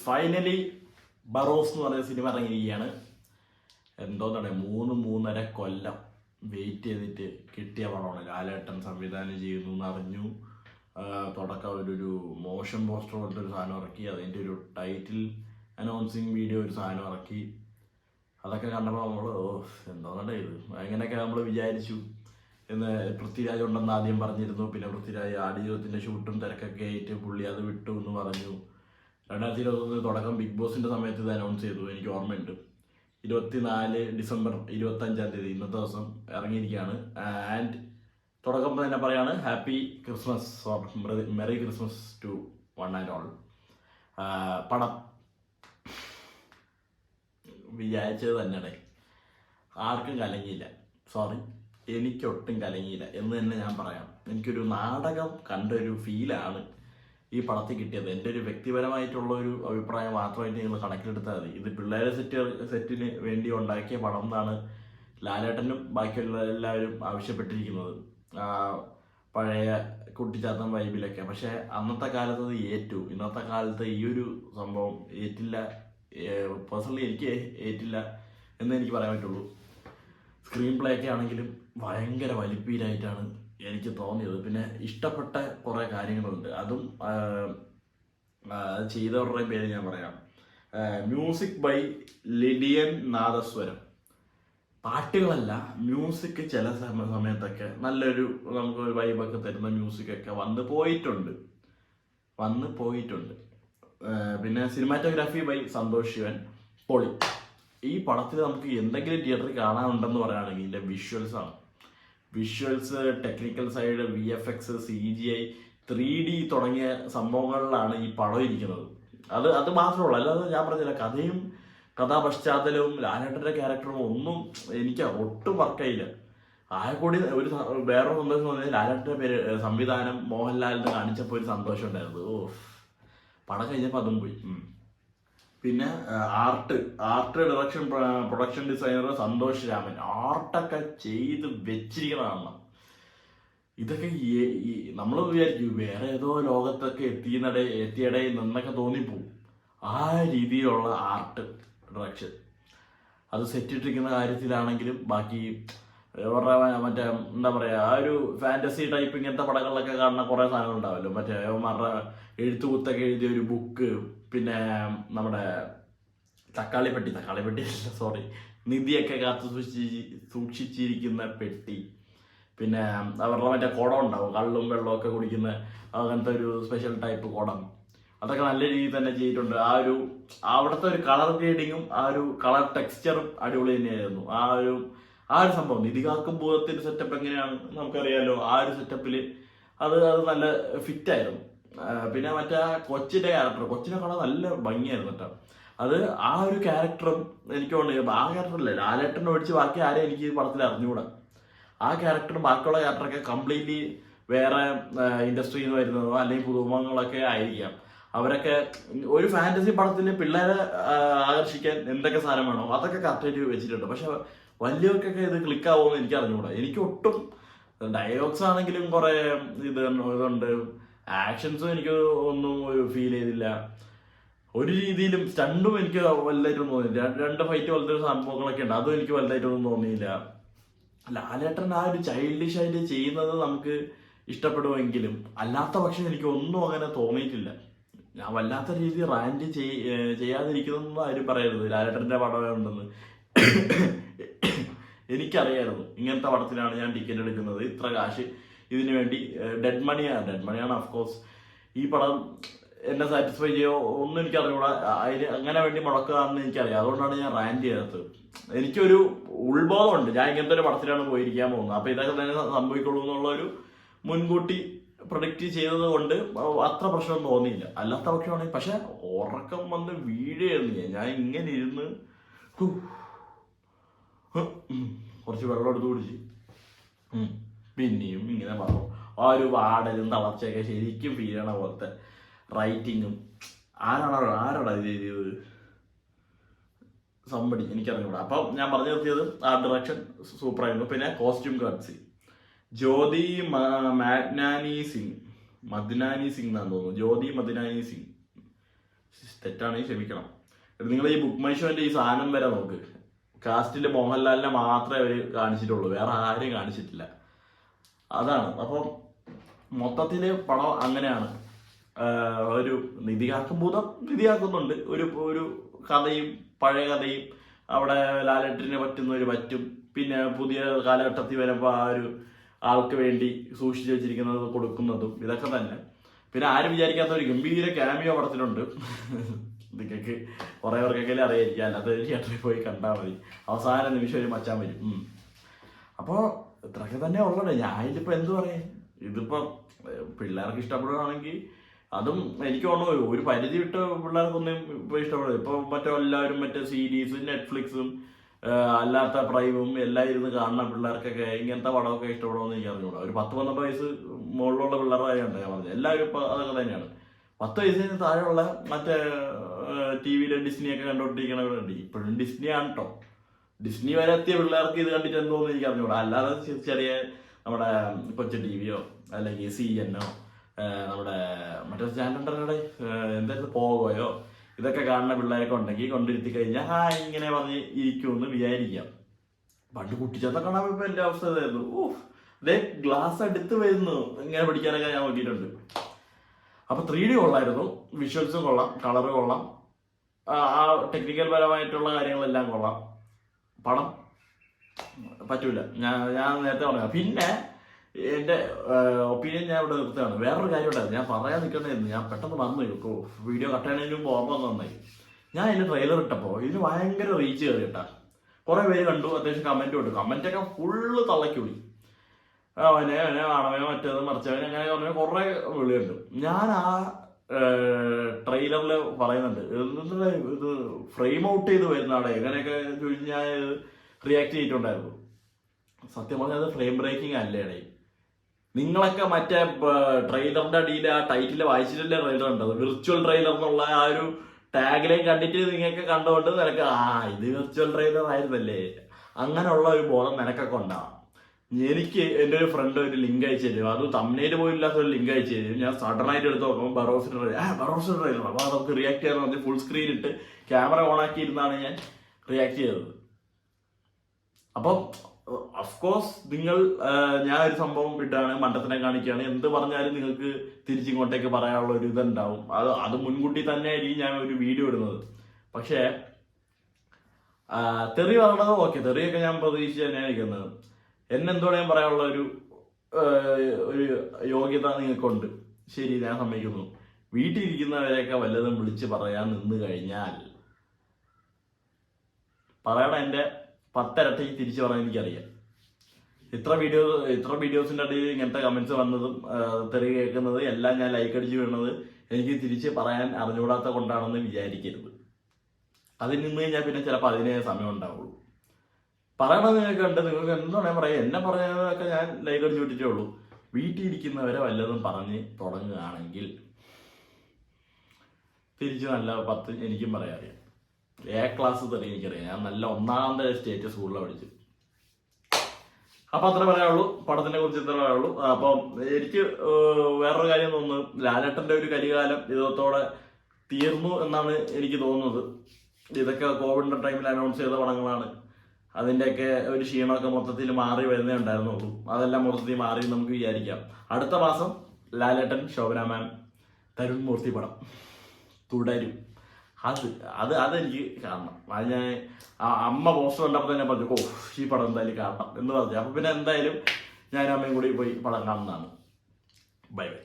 Finally Barroz എന്ന് പറഞ്ഞ cinema ഇറങ്ങിയിരിക്കുകയാണ്. എന്തോന്നാണ് 3-3.5 കൊല്ലം വെയിറ്റ് ചെയ്തിട്ട് കിട്ടിയ പടമാണ്. ലാലേട്ടൻ സംവിധാനം ചെയ്യുന്നു എന്നറിഞ്ഞു. തുടക്കം ഒരു മോഷൻ പോസ്റ്റർ പോലത്തെ ഒരു സാധനം ഇറക്കി. അതിൻ്റെ ഒരു ടൈറ്റിൽ അനൗൺസിങ് വീഡിയോ ഒരു സാധനം ഇറക്കി. അതൊക്കെ കണ്ടപ്പോൾ നമ്മൾ എന്തോന്നണ്ടേ ഇത് അങ്ങനെയൊക്കെ നമ്മൾ വിചാരിച്ചു എന്ന്. പൃഥ്വിരാജ് ഉണ്ടെന്ന് ആദ്യം പറഞ്ഞിരുന്നു. പിന്നെ പൃഥ്വിരാജ് ആടുജീവിതത്തിൻ്റെ ഷൂട്ടും തിരക്കൊക്കെ ആയിട്ട് പുള്ളി അത് വിട്ടു എന്ന് പറഞ്ഞു. 2021 തുടക്കം ബിഗ് ബോസിൻ്റെ സമയത്ത് ഇത് അനൗൺസ് ചെയ്തു. എനിക്ക് ഓർമ്മയുണ്ട്. 24 ഡിസംബർ 25 ഇന്നത്തെ ദിവസം ഇറങ്ങിയിരിക്കുകയാണ്. ആൻഡ് തുടക്കം തന്നെ പറയാണ് happy Christmas or merry Christmas to one and all. പടം വിചാരിച്ചത് തന്നെയാണ്. ആർക്കും കലങ്ങിയില്ല. സോറി, എനിക്കൊട്ടും കലങ്ങിയില്ല എന്ന് തന്നെ ഞാൻ പറയാം. എനിക്കൊരു നാടകം കണ്ടൊരു ഫീലാണ് ഈ പടത്തിൽ കിട്ടിയത്. എൻ്റെ ഒരു വ്യക്തിപരമായിട്ടുള്ള ഒരു അഭിപ്രായം മാത്രമായിട്ട് നിങ്ങൾ കണക്കിലെടുത്താൽ മതി. ഇത് പിള്ളേരെ സെറ്റിന് വേണ്ടി ഉണ്ടാക്കിയ പടം എന്നാണ് ലാലേട്ടനും ബാക്കിയുള്ള എല്ലാവരും ആവശ്യപ്പെട്ടിരിക്കുന്നത്, പഴയ കുട്ടിച്ചാത്തൻ വൈബിലൊക്കെ. പക്ഷേ അന്നത്തെ കാലത്ത് അത് ഏറ്റു. ഇന്നത്തെ കാലത്ത് ഈ ഒരു സംഭവം ഏറ്റില്ല. പേഴ്സണലി എനിക്ക് ഏറ്റില്ല എന്ന് എനിക്ക് പറയാൻ പറ്റുള്ളൂ. സ്ക്രീൻ പ്ലേ ഒക്കെ ആണെങ്കിലും ഭയങ്കര വലിപ്പീരായിട്ടാണ് എനിക്ക് തോന്നിയത്. പിന്നെ ഇഷ്ടപ്പെട്ട കുറേ കാര്യങ്ങളുണ്ട്. അതും ചെയ്തവരുടെ പേര് ഞാൻ പറയാം. Music by Lydian Nadaswaram. പാട്ടുകളല്ല, മ്യൂസിക് ചില സമയത്തൊക്കെ നല്ലൊരു നമുക്കൊരു വൈബൊക്കെ തരുന്ന മ്യൂസിക്കൊക്കെ വന്ന് പോയിട്ടുണ്ട്. പിന്നെ സിനിമാറ്റോഗ്രാഫി ബൈ സന്തോഷ് ശിവൻ. പൊളി. ഈ പടത്തിൽ നമുക്ക് എന്തെങ്കിലും തിയേറ്ററിൽ കാണാനുണ്ടെന്ന് പറയുകയാണെങ്കിൽ ഇതിൻ്റെ visuals, technical side, VFX, CGI, 3D തുടങ്ങിയ സംഭവങ്ങളിലാണ് ഈ പടം ഇരിക്കുന്നത്. അത് മാത്രമേ അല്ലാതെ ഞാൻ പറഞ്ഞില്ല, കഥയും കഥാപശ്ചാത്തലവും ലാലേട്ടൻ്റെ ക്യാരക്ടറും ഒന്നും എനിക്ക് ഒട്ടും വർക്കായില്ല. ആകെക്കൂടി ഒരു വേറൊരു സന്തോഷം തോന്നിയത് ലാലേട്ടൻ്റെ പേര് സംവിധാനം മോഹൻലാലിന് കാണിച്ചപ്പോൾ ഒരു സന്തോഷം ഉണ്ടായിരുന്നു. പടം കഴിഞ്ഞപ്പോൾ അതും പോയി. പിന്നെ art direction production designer Santhosh Raman. ആർട്ടൊക്കെ ചെയ്ത് വെച്ചിരിക്കുന്നതാണ്. ഇതൊക്കെ നമ്മൾ വിചാരിക്കും വേറെ ഏതോ ലോകത്തൊക്കെ എത്തിയടയിൽ നിന്നൊക്കെ തോന്നിപ്പോവും. ആ രീതിയിലുള്ള ആർട്ട് ഡയറക്ഷൻ. അത് സെറ്റിട്ടിരിക്കുന്ന കാര്യത്തിലാണെങ്കിലും ബാക്കി മറ്റേ എന്താ പറയുക, ആ ഒരു ഫാൻറ്റസി ടൈപ്പ് ഇങ്ങനത്തെ പടങ്ങളിലൊക്കെ കാണുന്ന കുറേ സാധനങ്ങൾ ഉണ്ടാവല്ലോ. മറ്റേ അവന്മാരുടെ എഴുത്തുകുത്തൊക്കെ എഴുതിയ ഒരു ബുക്ക്, പിന്നെ നമ്മുടെ തക്കാളിപ്പെട്ടി നിധിയൊക്കെ കാത്തു സൂക്ഷിച്ചിരിക്കുന്ന പെട്ടി, പിന്നെ അവരുടെ മറ്റേ കുടം ഉണ്ടാവും, കള്ളും വെള്ളമൊക്കെ കുടിക്കുന്ന അങ്ങനത്തെ ഒരു സ്പെഷ്യൽ ടൈപ്പ് കുടം. അതൊക്കെ നല്ല രീതിയിൽ തന്നെ ചെയ്തിട്ടുണ്ട്. അവിടുത്തെ ഒരു കളർ ഗ്രേഡിങ്ങും ആ ഒരു കളർ ടെക്സ്ചറും അടിപൊളി തന്നെയായിരുന്നു. ആ ഒരു സംഭവം നിധികാക്കും ഭൂതത്തിന്റെ സെറ്റപ്പ് എങ്ങനെയാണ് നമുക്കറിയാലോ. ആ ഒരു സെറ്റപ്പിൽ അത് നല്ല ഫിറ്റായിരുന്നു. പിന്നെ മറ്റേ കൊച്ചിന്റെ കാണാൻ നല്ല ഭംഗിയായിരുന്നു കേട്ടോ. അത് ആ ഒരു ക്യാരക്ടറും എനിക്ക് തോന്നുന്നു ആ ക്യാരക്ടറല്ലേ ലാലേട്ടനെ ഒഴിച്ച് ബാക്കി ആരെയും എനിക്ക് ഈ പടത്തിൽ അറിഞ്ഞുകൂടാ. ആ ക്യാരക്ടറും ബാക്കിയുള്ള ക്യാരക്ടറൊക്കെ കംപ്ലീറ്റ്ലി വേറെ ഇൻഡസ്ട്രിയിൽ നിന്ന് വരുന്നതോ അല്ലെങ്കിൽ പുതുമുഖങ്ങളൊക്കെ ആയിരിക്കാം. അവരൊക്കെ ഒരു ഫാന്റസി പടത്തിൽ പിള്ളേരെ ആകർഷിക്കാൻ എന്തൊക്കെ സാധനം വേണോ അതൊക്കെ കറക്റ്റായിട്ട് വെച്ചിട്ടുണ്ട്. പക്ഷെ വലിയവർക്കൊക്കെ ഇത് ക്ലിക്കാവുമെന്ന് എനിക്ക് അറിഞ്ഞുകൂടാ. എനിക്ക് ഒട്ടും ഡയലോഗ്സ് ആണെങ്കിലും കുറെ ഇതുണ്ട്, ആക്ഷൻസും എനിക്ക് ഒന്നും ഫീൽ ചെയ്തില്ല. ഒരു രീതിയിലും സ്റ്റണ്ടും എനിക്ക് വലുതായിട്ടൊന്നും തോന്നിയില്ല. രണ്ട് ഫൈറ്റ് പോലത്തെ സംഭവങ്ങളൊക്കെ ഉണ്ട്, അതും എനിക്ക് വലുതായിട്ടൊന്നും തോന്നിയില്ല. ലാലേട്ടൻ ആ ഒരു ചൈൽഡിഷ് ആയിട്ട് ചെയ്യുന്നത് നമുക്ക് ഇഷ്ടപ്പെടുമെങ്കിലും അല്ലാത്ത പക്ഷം എനിക്ക് ഒന്നും അങ്ങനെ തോന്നിയിട്ടില്ല. ഞാൻ വല്ലാത്ത രീതിയിൽ റാൻഡ് ചെയ്യാതിരിക്കുന്നൊന്നും ആരും പറയരുത്. ലാലേട്ടൻ്റെ പടമേ ഉണ്ടെന്ന് എനിക്കറിയായിരുന്നു. ഇങ്ങനത്തെ പടത്തിലാണ് ഞാൻ ടിക്കറ്റ് എടുക്കുന്നത്, ഇത്ര കാശ് ഇതിനു വേണ്ടി ഡെഡ് മണിയാണ് ഓഫ്കോഴ്സ്. ഈ പടം എന്നെ സാറ്റിസ്ഫൈ ചെയ്യോ ഒന്നും എനിക്കറിയൂടാ. അതിന് അങ്ങനെ വേണ്ടി മുടക്കുകയാണെന്ന് എനിക്കറിയാം. അതുകൊണ്ടാണ് ഞാൻ റാൻഡ് ചെയ്യാത്തത്. എനിക്കൊരു ഉൾബോധമുണ്ട് ഞാൻ ഇങ്ങനത്തെ ഒരു പടത്തിലാണ് പോയിരിക്കാൻ പോകുന്നത്. അപ്പോൾ ഇതൊക്കെ തന്നെ സംഭവിക്കുള്ളൂ എന്നുള്ളൊരു മുൻകൂട്ടി പ്രൊഡിക്റ്റ് ചെയ്തത് കൊണ്ട് അത്ര പ്രശ്നമൊന്നും തോന്നിയില്ല. അല്ലാത്ത പക്ഷമാണെങ്കിൽ പക്ഷെ ഉറക്കം വന്ന് വീഴായിരുന്നു. ഞാൻ ഇങ്ങനെ ഇരുന്ന് കുറച്ച് വെള്ളം എടുത്ത് കുടിച്ച് പിന്നെയും ഇങ്ങനെ പറഞ്ഞു. ആ ഒരു വാടലും തളർച്ചയൊക്കെ ശരിക്കും ഫീൽ ചെയ്യണ പോലത്തെ റൈറ്റിങ്ങും. ആരാടാ ഇത് ചെയ്തത്? സംബടി എനിക്കറിഞ്ഞൂടാ. അപ്പം ഞാൻ പറഞ്ഞു നിർത്തിയത് ആ ഡയറക്ഷൻ സൂപ്പറായിരുന്നു. പിന്നെ കോസ്റ്റ്യൂം കാർഡ്സ് ജ്യോതി മദ്നാനി സിംഗ് എന്നാണ് തോന്നുന്നു. ജ്യോതി മദ്നാനി സിംഗ്, തെറ്റാണെങ്കിൽ ക്ഷമിക്കണം. നിങ്ങൾ ഈ ബുക്ക് മൈ ഷോന്റെ ഈ സാധനം വരെ നോക്ക്. കാസ്റ്റില് മോഹൻലാലിനെ മാത്രമേ അവർ കാണിച്ചിട്ടുള്ളൂ, വേറെ ആരെയും കാണിച്ചിട്ടില്ല. അതാണ്. അപ്പം മൊത്തത്തില് പടം അങ്ങനെയാണ്. ഒരു നിധിയാക്കുന്നുണ്ട്. ഒരു കഥയും പഴയ കഥയും അവിടെ ലാലേട്ടന് പറ്റും. പിന്നെ പുതിയ കാലഘട്ടത്തിൽ വരുമ്പോൾ ആ ഒരു ആൾക്ക് വേണ്ടി സൂക്ഷിച്ചു വെച്ചിരിക്കുന്നത് കൊടുക്കുന്നതും ഇതൊക്കെ തന്നെ. പിന്നെ ആരും വിചാരിക്കാത്ത ഒരു ഗംഭീര ക്യാമിയോ പടത്തിലുണ്ട്. നിങ്ങൾക്ക് കുറേ പേർക്കൊക്കെ അറിയായിരിക്കും, അല്ലാത്ത തിയേറ്ററിൽ പോയി കണ്ടാൽ മതി. അവസാന നിമിഷം ഒരു മച്ചാൻ വരും. അപ്പോൾ ഇത്രയൊക്കെ തന്നെ ഉള്ളത്. ഞാനിതിപ്പോൾ എന്ത് പറയാം, ഇതിപ്പം പിള്ളേർക്ക് ഇഷ്ടപ്പെടുകയാണെങ്കിൽ അതും എനിക്ക് തോന്നുന്നു ഒരു പരിധി വിട്ട് പിള്ളേർക്കൊന്നും ഇപ്പോൾ ഇഷ്ടപ്പെടും. ഇപ്പോൾ എല്ലാവരും സീരീസും നെറ്റ്ഫ്ലിക്സും അല്ലാത്ത പ്രൈമും എല്ലാം ഇരുന്ന് കാണുന്ന പിള്ളേർക്കൊക്കെ ഇങ്ങനത്തെ പടമൊക്കെ ഇഷ്ടപ്പെടുമെന്ന് എനിക്ക് അറിഞ്ഞൂടാ. ഒരു 10-12 വയസ്സ് മുകളിലുള്ള പിള്ളേരുടെ കാര്യമുണ്ട് ഞാൻ പറഞ്ഞത്. എല്ലാവരും ഇപ്പോൾ അതൊക്കെ തന്നെയാണ്. 10 വയസ്സിന് താഴെയുള്ള TV-യിലെ ഡിസ്നിയൊക്കെ കണ്ടോണ്ടിരിക്കണവരുണ്ട്. ഇപ്പോഴും ഡിസ്നിയാണ് കേട്ടോ. ഡിസ്നി വരെ എത്തിയ പിള്ളേർക്ക് ഇത് കണ്ടിട്ട് എന്തോന്ന് എനിക്ക് അറിഞ്ഞൂടാ. അല്ലാതെ ചെറിയ നമ്മുടെ കൊച്ചു TVയോ അല്ലെങ്കിൽ CNO നമ്മുടെ മറ്റേ ചാനലുണ്ടല്ലേ എന്തായാലും പോകോയോ ഇതൊക്കെ കാണുന്ന പിള്ളേരൊക്കെ ഉണ്ടെങ്കിൽ കൊണ്ടിരുത്തി കഴിഞ്ഞാൽ ഇങ്ങനെ പറഞ്ഞ് ഇരിക്കുമെന്ന് വിചാരിക്കാം. പണ്ട് കുട്ടിച്ചത്ത കാണാൻ പോയപ്പോൾ എൻ്റെ അവസ്ഥ ഇതായിരുന്നു. ഇതേ ഗ്ലാസ് അടുത്ത് വരുന്നു ഇങ്ങനെ പഠിക്കാനൊക്കെ ഞാൻ നോക്കിയിട്ടുണ്ട്. അപ്പോൾ 3D കൊള്ളായിരുന്നു, വിഷ്വൽസും കൊള്ളാം, കളറ് കൊള്ളാം, ആ ടെക്നിക്കൽ പരമായിട്ടുള്ള കാര്യങ്ങളെല്ലാം കൊള്ളാം. പടം പറ്റൂല, ഞാൻ നേരത്തെ പറഞ്ഞു. പിന്നെ എൻ്റെ ഒപ്പീനിയൻ ഞാൻ ഇവിടെ നിർത്തുകയാണ്. വേറൊരു കാര്യം ഉണ്ടായിരുന്നു, ഞാൻ പറയാൻ നിൽക്കണമായിരുന്നു, ഞാൻ പെട്ടെന്ന് മറന്നു കേട്ടോ. വീഡിയോ കട്ട് ചെയ്യണതിന് മുമ്പ് ഓർമ്മ നന്നായി. ഞാൻ ഇതിൻ്റെ ട്രെയിലർ ഇട്ടപ്പോൾ ഇതിന് ഭയങ്കര റീച്ച് കയറി കേട്ടാ. കുറേ പേര് കണ്ടു, അത്യാവശ്യം കമൻറ്റ് കിട്ടും. കമൻറ്റൊക്കെ ഫുള്ള് തള്ളയ്ക്കുള്ളി. അവനെ ആണവനെ മറ്റേത് മറിച്ചവനെ അങ്ങനെ പറഞ്ഞ കുറേ വിളിയുണ്ട്. ഞാൻ ആ ട്രെയിലറിൽ പറയുന്നുണ്ട് ഇത് ഫ്രെയിം ഔട്ട് ചെയ്ത് വരുന്ന ആടെ ഇങ്ങനെയൊക്കെ ചോദിച്ച് ഞാൻ റിയാക്ട് ചെയ്തിട്ടുണ്ടായിരുന്നു. സത്യം പറഞ്ഞാൽ അത് ഫ്രെയിം ബ്രേക്കിംഗ് അല്ലേടേ. നിങ്ങളൊക്കെ മറ്റേ ട്രെയിലറിന്റെ അടിയിൽ ആ ടൈറ്റിൽ വായിച്ചിട്ടല്ലേ ട്രെയിലർ ഉണ്ടത്. വിർച്വൽ ട്രെയിലർ എന്നുള്ള ആ ഒരു ടാഗിലേക്ക് കണ്ടിട്ട് നിങ്ങൾക്ക് കണ്ടുകൊണ്ട് നിനക്ക് ഇത് വിർച്വൽ ട്രെയിലർ ആയിരുന്നല്ലേ, അങ്ങനെയുള്ള ഒരു ബോധം നിനക്കൊക്കെ ഉണ്ടാവും. എനിക്ക് എൻ്റെ ഒരു ഫ്രണ്ട് ഒരു ലിങ്ക് അയച്ചു തരും. അത് തമ്മിൽ പോയില്ലാത്ത ഒരു ലിങ്ക് അയച്ചു തരും. ഞാൻ സഡനായിട്ട് എടുത്ത് നോക്കുമ്പോൾ ബറോസിന്റെ ട്രെയിലർ. അപ്പോൾ അതൊക്കെ റിയാക്ട് ചെയ്യാൻ പറഞ്ഞ് ഫുൾ സ്ക്രീൻ ഇട്ട് ക്യാമറ ഓൺ ആക്കിയിരുന്നാണ് ഞാൻ റിയാക്ട് ചെയ്തത്. അപ്പം അഫ്കോഴ്സ് നിങ്ങൾ ഞാൻ ഒരു സംഭവം ഇട്ടാണ് മണ്ടത്തിനെ കാണിക്കുകയാണ്, എന്ത് പറഞ്ഞാലും നിങ്ങൾക്ക് തിരിച്ചിങ്ങോട്ടേക്ക് പറയാനുള്ള ഒരു ഇതുണ്ടാവും. അത് മുൻകൂട്ടി തന്നെ ആയിരിക്കും ഞാൻ ഒരു വീഡിയോ ഇടുന്നത്. പക്ഷേ തെറി പറയണത് ഓക്കെ, തെറിയൊക്കെ ഞാൻ പ്രതീക്ഷിച്ച് തന്നെയാണ് ഇരിക്കുന്നത്. എന്നെന്തോടെ ഞാൻ പറയാനുള്ള ഒരു യോഗ്യത നിങ്ങൾക്കുണ്ട്, ശരി, ഞാൻ സമ്മതിക്കുന്നു. വീട്ടിലിരിക്കുന്നവരെയൊക്കെ വല്ലതും വിളിച്ച് പറയാൻ നിന്ന് കഴിഞ്ഞാൽ പറയണ എൻ്റെ 10 ഇരട്ടി തിരിച്ചു പറയാൻ എനിക്കറിയാം. ഇത്ര വീഡിയോസിൻ്റെ ഇടയിൽ ഇങ്ങനത്തെ കമൻസ് വന്നതും തെറി കേൾക്കുന്നത് എല്ലാം ഞാൻ ലൈക്ക് അടിച്ച് വീണത് എനിക്ക് തിരിച്ച് പറയാൻ അറിഞ്ഞുകൂടാത്ത കൊണ്ടാണെന്ന് വിചാരിക്കരുത്. അതിൽ നിന്ന് കഴിഞ്ഞാൽ പിന്നെ ചിലപ്പോൾ അതിനേ സമയം ഉണ്ടാവുള്ളൂ. പറയണത് നിങ്ങൾക്ക് ഉണ്ട്, നിങ്ങൾക്ക് എന്താണ് പറയാം. എന്നെ പറയുന്നതൊക്കെ ഞാൻ ലൈക്ക് അടിച്ച് വിട്ടിട്ടേ ഉള്ളൂ. വീട്ടിലിരിക്കുന്നവരെ വല്ലതും പറഞ്ഞ് തുടങ്ങുകയാണെങ്കിൽ തിരിച്ച് നല്ല 10 എനിക്കും പറയാൻ അറിയാം. A ക്ലാസ് തെറി എനിക്കറിയാം. ഞാൻ നല്ല 1ാം തരം സ്റ്റേറ്റ് സ്കൂളിലാണ് പഠിച്ചത്. അപ്പം അത്ര പറയാനുള്ളൂ, പടത്തിനെ കുറിച്ച് ഇത്ര പറയാനുള്ളൂ. അപ്പം എനിക്ക് വേറൊരു കാര്യം തോന്നുന്നു, ലാലേട്ടൻ്റെ ഒരു കരികാലം ഇതോടെ തീർന്നു എന്നാണ് എനിക്ക് തോന്നുന്നത്. ഇതൊക്കെ കോവിഡിൻ്റെ ടൈമിൽ അനൗൺസ് ചെയ്ത പടങ്ങളാണ്. അതിൻ്റെയൊക്കെ ഒരു ക്ഷീണമൊക്കെ മൊത്തത്തിൽ മാറി വരുന്നേ ഉണ്ടായിരുന്നുള്ളൂ. അതെല്ലാം മൊത്തത്തിൽ മാറി നമുക്ക് വിചാരിക്കാം. അടുത്ത മാസം ലാലേട്ടൻ, ശോഭന മാം, തരുൺ മൂർത്തി പടം തുടരും. അതെനിക്ക് കാണണം. അത് ഞാൻ അമ്മ പോസ്റ്റർ കണ്ടപ്പോൾ തന്നെ പറഞ്ഞു, ഈ പടം എന്തായാലും കാണണം എന്ന് പറഞ്ഞു. അപ്പം പിന്നെ എന്തായാലും ഞാനും അമ്മയും കൂടി പോയി പടം കാണുന്നതാണ്. Bye bye.